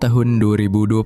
Tahun 2020,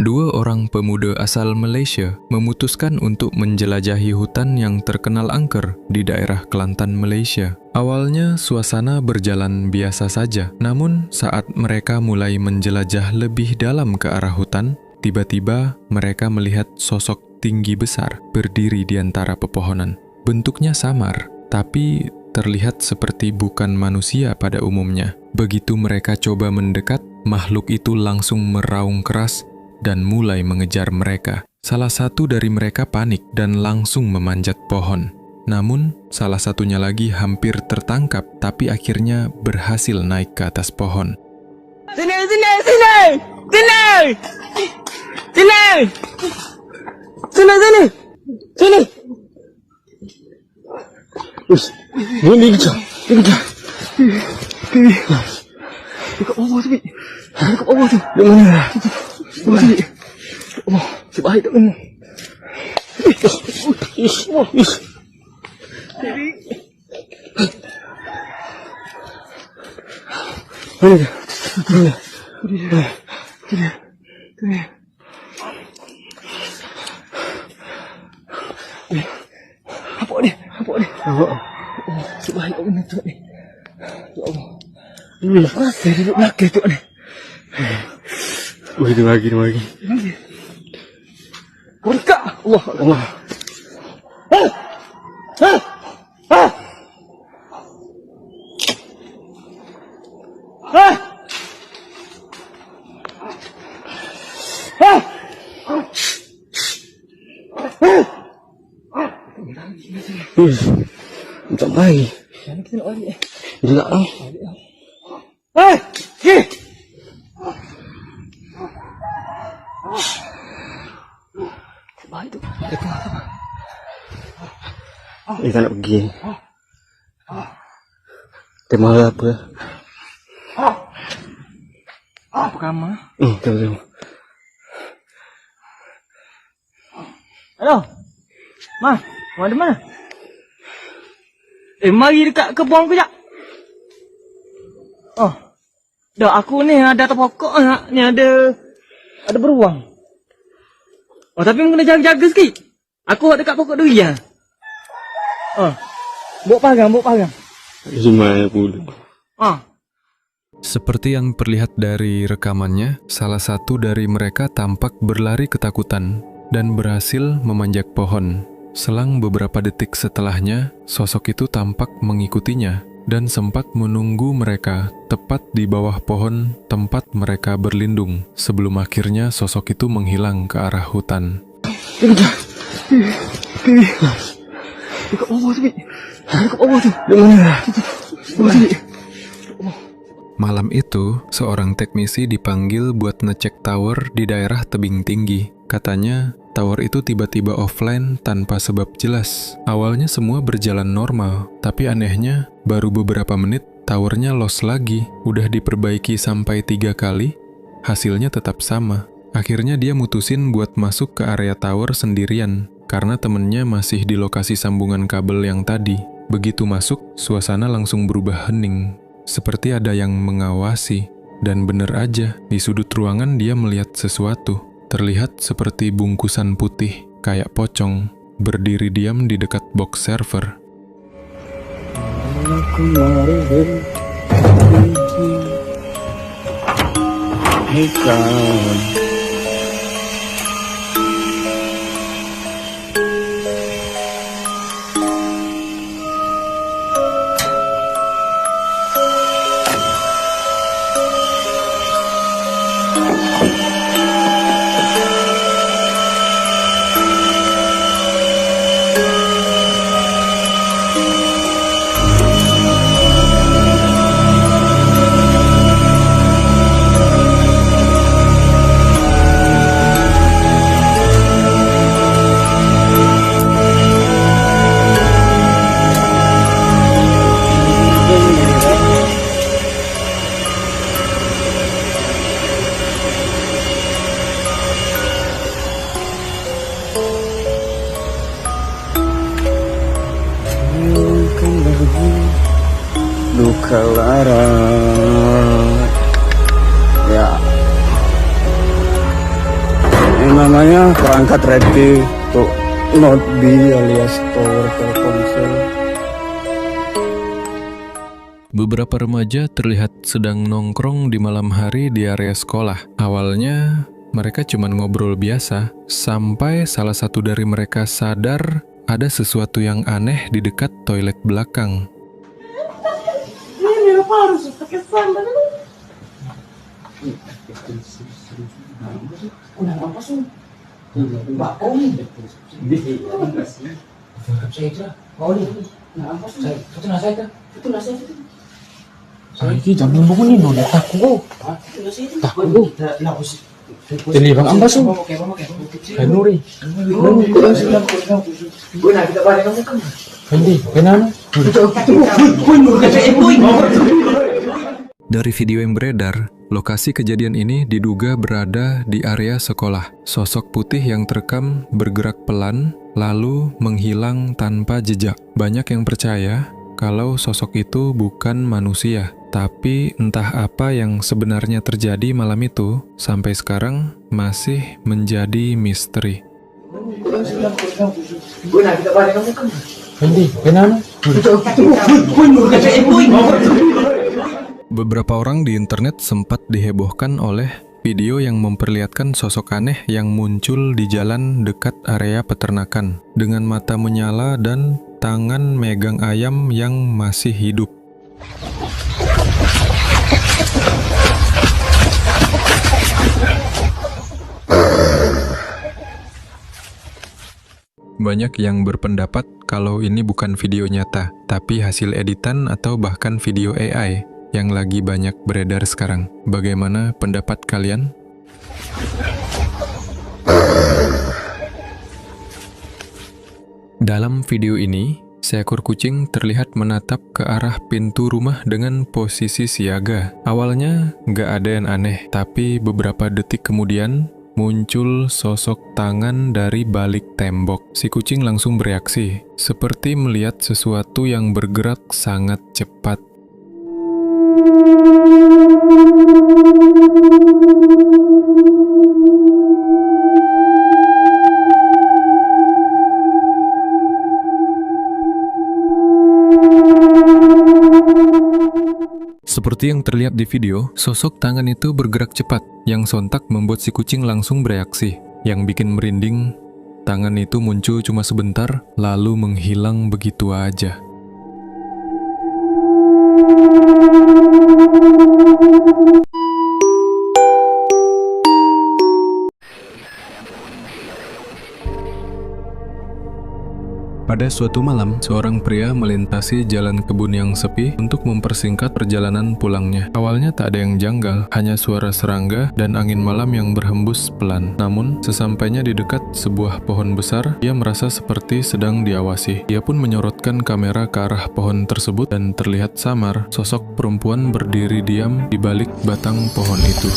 dua orang pemuda asal Malaysia memutuskan untuk menjelajahi hutan yang terkenal angker di daerah Kelantan, Malaysia. Awalnya suasana berjalan biasa saja, namun saat mereka mulai menjelajah lebih dalam ke arah hutan, tiba-tiba mereka melihat sosok tinggi besar berdiri di antara pepohonan. Bentuknya samar, tapi terlihat seperti bukan manusia pada umumnya. Begitu mereka coba mendekat, makhluk itu langsung meraung keras dan mulai mengejar mereka. Salah satu dari mereka panik dan langsung memanjat pohon. Namun, salah satunya lagi hampir tertangkap, tapi akhirnya berhasil naik ke atas pohon. Sini! Ush, ini kejar. Dekat bawah tu, dekat bawah tu. Di mana? Bawah tu. Oh, si baik tak kena. Ish. Mana dia? Apa dia? Oh, si baik tak kena tu ni. Ya Allah. Dia duduk belakang tu ni. Dia lagi. Dekat! Allah. Tak baik. Kita nak balik. Gelak lah. Baik tu. Kita nak pergi. Tema apa? Apa kamar? Tahu. Halo. Mas, mau ada mana? Mari dekat kebun kejap. Oh. Dah aku ni ada atas pokok ni ada beruang. Oh, tapi kena jaga-jaga sikit. Aku dekat pokok durian. Oh. Bawa pagang. Semua pula. Seperti yang terlihat dari rekamannya, salah satu dari mereka tampak berlari ketakutan dan berhasil memanjat pohon. Selang beberapa detik setelahnya, sosok itu tampak mengikutinya dan sempat menunggu mereka tepat di bawah pohon tempat mereka berlindung sebelum akhirnya sosok itu menghilang ke arah hutan. Dekat bawah tu. Di mana? Malam itu, seorang teknisi dipanggil buat ngecek tower di daerah tebing tinggi. Katanya, tower itu tiba-tiba offline tanpa sebab jelas. Awalnya semua berjalan normal, tapi anehnya, baru beberapa menit, towernya lost lagi. Udah diperbaiki sampai 3 kali, hasilnya tetap sama. Akhirnya dia mutusin buat masuk ke area tower sendirian, karena temennya masih di lokasi sambungan kabel yang tadi. Begitu masuk, suasana langsung berubah hening. Seperti ada yang mengawasi. Dan bener aja, di sudut ruangan dia melihat sesuatu. Terlihat seperti bungkusan putih, kayak pocong, berdiri diam di dekat box server. Duka lara ya namanya perangkat ready untuk not B alias tower Telkomsel. Beberapa remaja terlihat sedang nongkrong di malam hari di area sekolah. Awalnya, mereka cuma ngobrol biasa, sampai salah satu dari mereka sadar ada sesuatu yang aneh di dekat toilet belakang. Ini apa harus pakai sandal? Apa sih? Mbak Omi. Saya kira mau nih. Apa sih? Itu nasihat. Itu nasihat. Saya jamin buku nih dulu takku. Takku. Jadi bang ambas tuh. Kanuri. Guna kita balik kamu kan. Hindi, kenapa? Dari video yang beredar, lokasi kejadian ini diduga berada di area sekolah. Sosok putih yang terekam bergerak pelan, lalu menghilang tanpa jejak. Banyak yang percaya kalau sosok itu bukan manusia, tapi entah apa yang sebenarnya terjadi malam itu, sampai sekarang masih menjadi misteri. Guna kita balik kamu kan. Hindi, kenapa? Beberapa orang di internet sempat dihebohkan oleh video yang memperlihatkan sosok aneh yang muncul di jalan dekat area peternakan dengan mata menyala dan tangan megang ayam yang masih hidup. Banyak yang berpendapat kalau ini bukan video nyata, tapi hasil editan atau bahkan video AI yang lagi banyak beredar sekarang. Bagaimana pendapat kalian? Dalam video ini, seekor kucing terlihat menatap ke arah pintu rumah dengan posisi siaga. Awalnya nggak ada yang aneh, tapi beberapa detik kemudian muncul sosok tangan dari balik tembok. Si kucing langsung bereaksi, seperti melihat sesuatu yang bergerak sangat cepat. Seperti yang terlihat di video, sosok tangan itu bergerak cepat, yang sontak membuat si kucing langsung bereaksi. Yang bikin merinding, tangan itu muncul cuma sebentar, lalu menghilang begitu aja. Pada suatu malam, seorang pria melintasi jalan kebun yang sepi untuk mempersingkat perjalanan pulangnya. Awalnya tak ada yang janggal, hanya suara serangga dan angin malam yang berhembus pelan. Namun, sesampainya di dekat sebuah pohon besar, ia merasa seperti sedang diawasi. Ia pun menyorotkan kamera ke arah pohon tersebut dan terlihat samar sosok perempuan berdiri diam di balik batang pohon itu.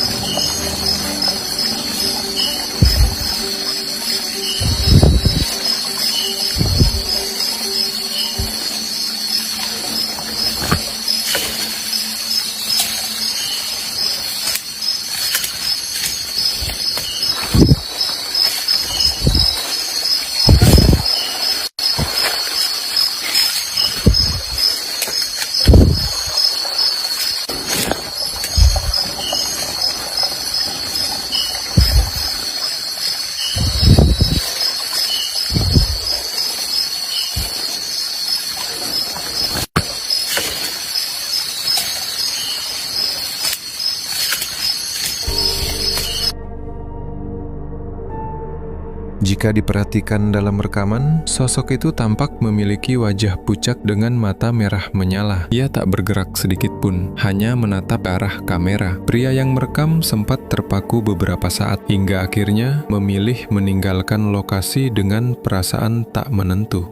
Jika diperhatikan dalam rekaman, sosok itu tampak memiliki wajah pucat dengan mata merah menyala. Ia tak bergerak sedikit pun, hanya menatap ke arah kamera. Pria yang merekam sempat terpaku beberapa saat, hingga akhirnya memilih meninggalkan lokasi dengan perasaan tak menentu.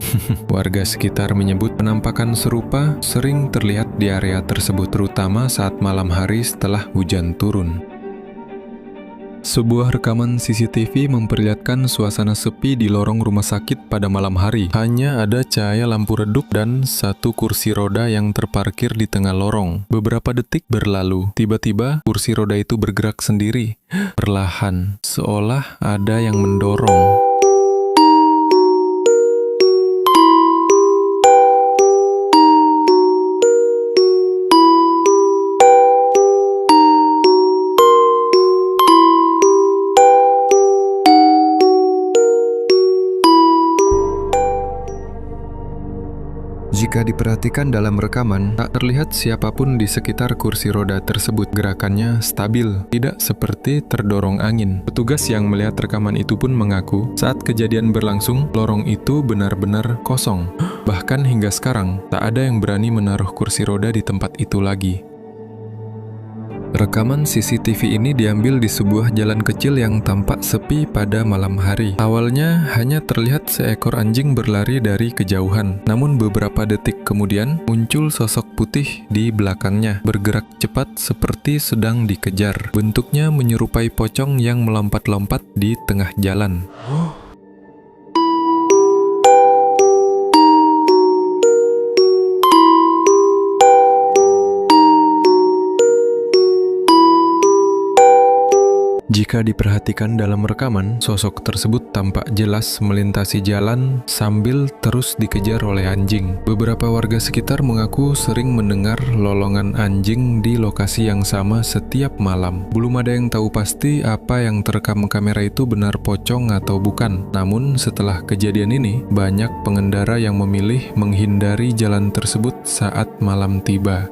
Warga sekitar menyebut penampakan serupa sering terlihat di area tersebut, terutama saat malam hari setelah hujan turun. Sebuah rekaman CCTV memperlihatkan suasana sepi di lorong rumah sakit pada malam hari. Hanya ada cahaya lampu redup dan satu kursi roda yang terparkir di tengah lorong. Beberapa detik berlalu, tiba-tiba kursi roda itu bergerak sendiri, perlahan, seolah ada yang mendorong. Jika diperhatikan dalam rekaman, tak terlihat siapapun di sekitar kursi roda tersebut. Gerakannya stabil, tidak seperti terdorong angin. Petugas yang melihat rekaman itu pun mengaku, saat kejadian berlangsung, lorong itu benar-benar kosong. Bahkan hingga sekarang, tak ada yang berani menaruh kursi roda di tempat itu lagi. Rekaman CCTV ini diambil di sebuah jalan kecil yang tampak sepi pada malam hari. Awalnya hanya terlihat seekor anjing berlari dari kejauhan. Namun beberapa detik kemudian muncul sosok putih di belakangnya, bergerak cepat seperti sedang dikejar. Bentuknya menyerupai pocong yang melompat-lompat di tengah jalan. Jika diperhatikan dalam rekaman, sosok tersebut tampak jelas melintasi jalan sambil terus dikejar oleh anjing. Beberapa warga sekitar mengaku sering mendengar lolongan anjing di lokasi yang sama setiap malam. Belum ada yang tahu pasti apa yang terekam kamera itu benar pocong atau bukan. Namun setelah kejadian ini, banyak pengendara yang memilih menghindari jalan tersebut saat malam tiba.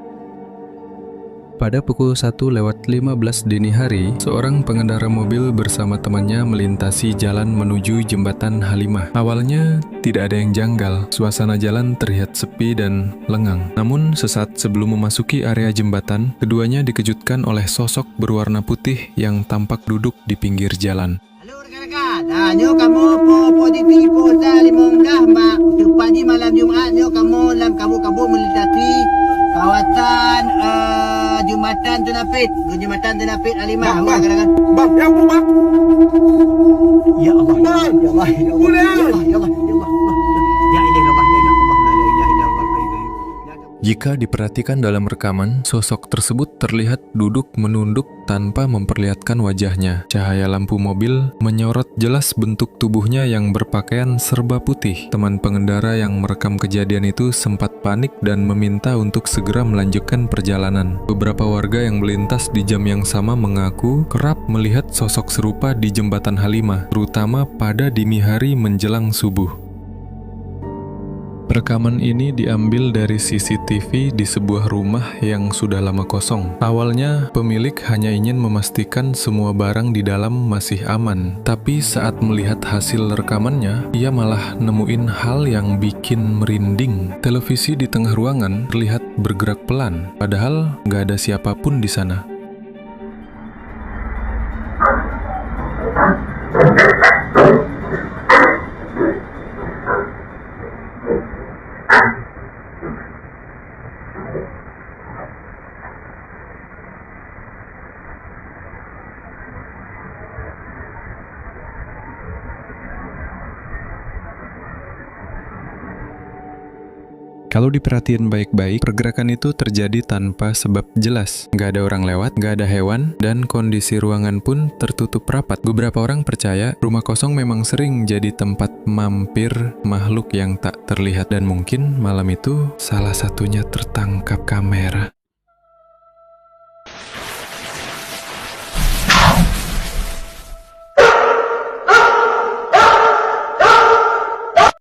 Pada pukul 1:15 dini hari, seorang pengendara mobil bersama temannya melintasi jalan menuju jembatan Halimah. Awalnya tidak ada yang janggal, suasana jalan terlihat sepi dan lengang. Namun sesaat sebelum memasuki area jembatan, keduanya dikejutkan oleh sosok berwarna putih yang tampak duduk di pinggir jalan. Halo rekan-rekan, nyo kamu po ditipu sa Limonggah, mak. Pagi malam Jumaat, nyo kamu dalam kabut-kabut melintasi kawasan Jumatan Tenapit, Jumatan Tenapit Halimah. Bang, ya ampun, Bang. Ya Allah, Bang, ya Allah, ya Allah, boleh, ya Allah, ya Allah, ya Allah, ya ilahi Allah, ya ilahi Allah, la ilaha illallah. Jika diperhatikan dalam rekaman, sosok tersebut terlihat duduk menunduk tanpa memperlihatkan wajahnya. Cahaya lampu mobil menyorot jelas bentuk tubuhnya yang berpakaian serba putih. Teman pengendara yang merekam kejadian itu sempat panik dan meminta untuk segera melanjutkan perjalanan. Beberapa warga yang melintas di jam yang sama mengaku kerap melihat sosok serupa di jembatan Halimah, terutama pada dini hari menjelang subuh. Rekaman ini diambil dari CCTV di sebuah rumah yang sudah lama kosong. Awalnya, pemilik hanya ingin memastikan semua barang di dalam masih aman. Tapi saat melihat hasil rekamannya, ia malah nemuin hal yang bikin merinding. Televisi di tengah ruangan terlihat bergerak pelan, padahal nggak ada siapapun di sana. Kalau diperhatiin baik-baik, pergerakan itu terjadi tanpa sebab jelas. Nggak ada orang lewat, nggak ada hewan, dan kondisi ruangan pun tertutup rapat. Beberapa orang percaya rumah kosong memang sering jadi tempat mampir makhluk yang tak terlihat. Dan mungkin malam itu salah satunya tertangkap kamera.